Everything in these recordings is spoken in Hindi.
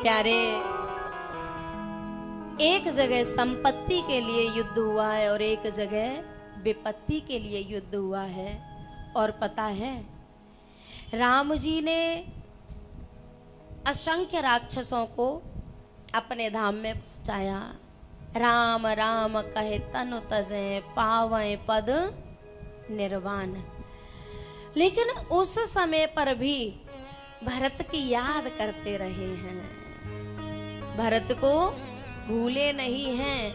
प्यारे, एक जगह संपत्ति के लिए युद्ध हुआ है और एक जगह विपत्ति के लिए युद्ध हुआ है। और पता है, राम जी ने असंख्य राक्षसों को अपने धाम में पहुंचाया। राम राम कहे तनु तजे, पावै पद निर्वाण। लेकिन उस समय पर भी भरत की याद करते रहे हैं, भरत को भूले नहीं हैं।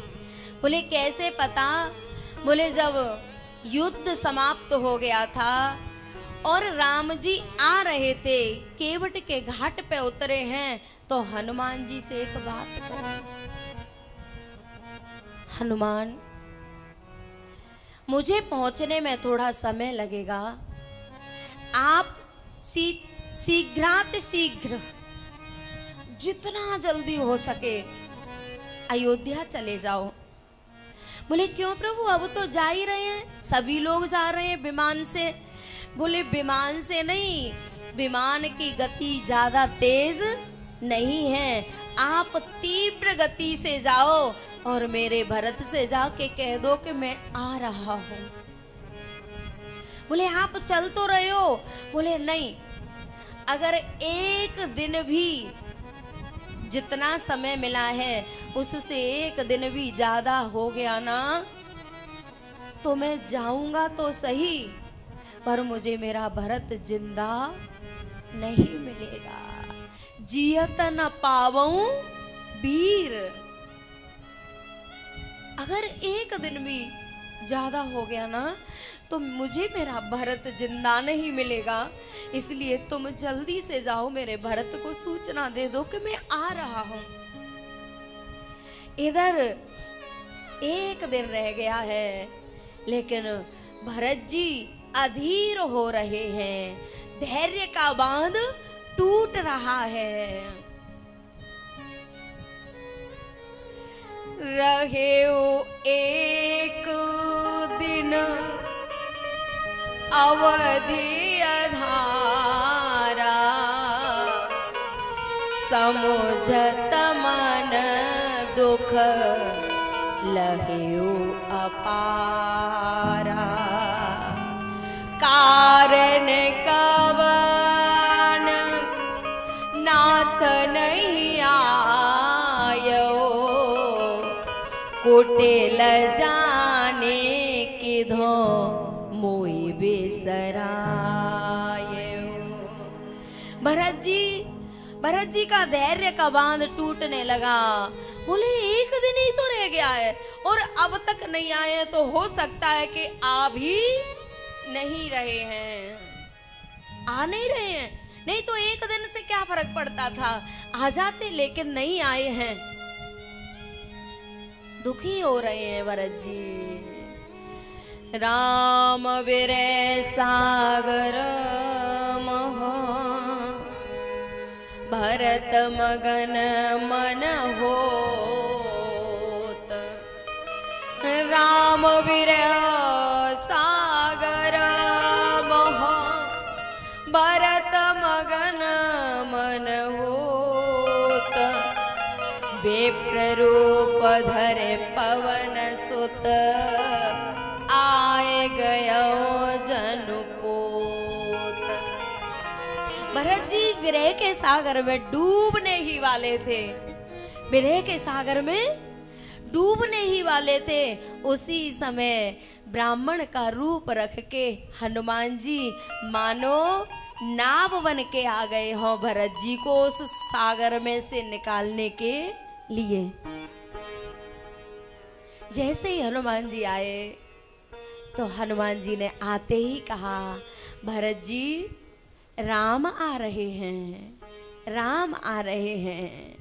बोले कैसे पता? बोले जब युद्ध समाप्त हो गया था और राम जी आ रहे थे, केवट के घाट पे उतरे हैं, तो हनुमान जी से एक बात करें, हनुमान मुझे पहुंचने में थोड़ा समय लगेगा, आप शीघ्रात शीघ्र जितना जल्दी हो सके अयोध्या चले जाओ। बोले क्यों प्रभु, अब तो जा ही रहे हैं, सभी लोग जा रहे हैं विमान से। बोले विमान से नहीं, विमान की गति ज्यादा तेज नहीं है, आप तीव्र गति से जाओ और मेरे भरत से जाके कह दो कि मैं आ रहा हूं। बोले आप चल तो रहे हो? बोले नहीं, अगर एक दिन भी जितना समय मिला है उससे एक दिन भी ज्यादा हो गया ना, तो मैं जाऊंगा तो सही, पर मुझे मेरा भरत जिंदा नहीं मिलेगा। जियत न पावऊं वीर। अगर एक दिन भी ज्यादा हो गया ना, तो मुझे मेरा भरत जिंदा नहीं मिलेगा। इसलिए तुम जल्दी से जाओ, मेरे भरत को सूचना दे दो कि मैं आ रहा हूं। इधर एक दिन रह गया है, लेकिन भरत जी अधीर हो रहे हैं, धैर्य का बांध टूट रहा है। रहे एक दिन अवधि अधारा, समुझत मन दुख लहेउ अपारा। कारण कवन नाथ नहीं आयो, कुटिल जाने किधो मोई बिसरायो। भरत जी का धैर्य का बांध टूटने लगा। बोले एक दिन ही तो रह गया है और अब तक नहीं आए, तो हो सकता है कि आ भी नहीं रहे हैं, आ नहीं रहे हैं। नहीं तो एक दिन से क्या फर्क पड़ता था, आ जाते, लेकिन नहीं आए हैं। दुखी हो रहे हैं भरत जी। राम विरह सागर मह, भरत मगन मन होत। राम विरह सागर मह, भरत मगन मन होत। विप्र रूप धरे पवन सुत, आए गयो जनुपोत। भरत जी विरह के सागर में डूबने ही वाले थे, विरह के सागर में डूबने ही वाले थे। उसी समय ब्राह्मण का रूप रख के हनुमान जी मानो नाव बन के आ गए हो भरत जी को उस सागर में से निकालने के लिए। जैसे ही हनुमान जी आए, तो हनुमान जी ने आते ही कहा, भरत जी राम आ रहे हैं, राम आ रहे हैं।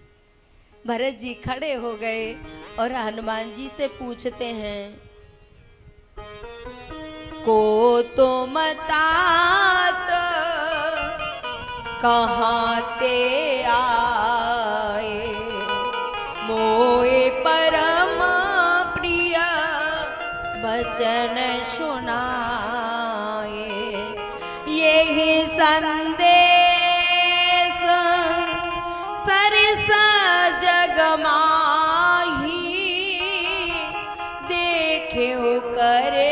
भरत जी खड़े हो गए और हनुमान जी से पूछते हैं, को तुम तात कहाँ ते आए, मोए परम प्रिय वचन सुनाए। यही संदेश सरस क्यों करे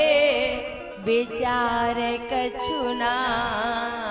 विचार कछु ना।